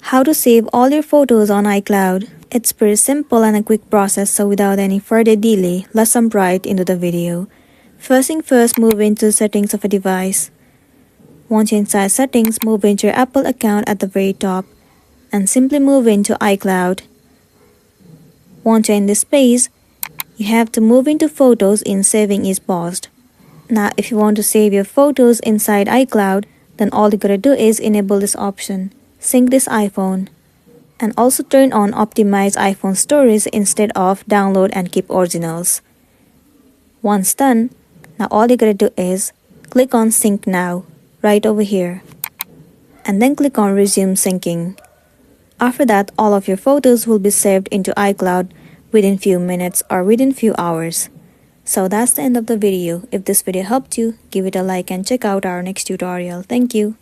How to save all your photos on iCloud. It's pretty simple and a quick process, so without any further delay, let's jump right into the video. First thing first, move into settings of a device. Once you're inside settings, move into your Apple account at the very top and simply move into iCloud. Once you're in this page, you have to move into photos in saving is paused. Now if you want to save your photos inside iCloud, then all you gotta do is enable this option, sync this iPhone, and also turn on optimize iPhone storage instead of download and keep originals. Once done, now all you gotta do is click on sync now right over here and then click on resume syncing. After that, all of your photos will be saved into iCloud within few minutes or within few hours. So that's the end of the video. If this video helped you, give it a like and check out our next tutorial. Thank you.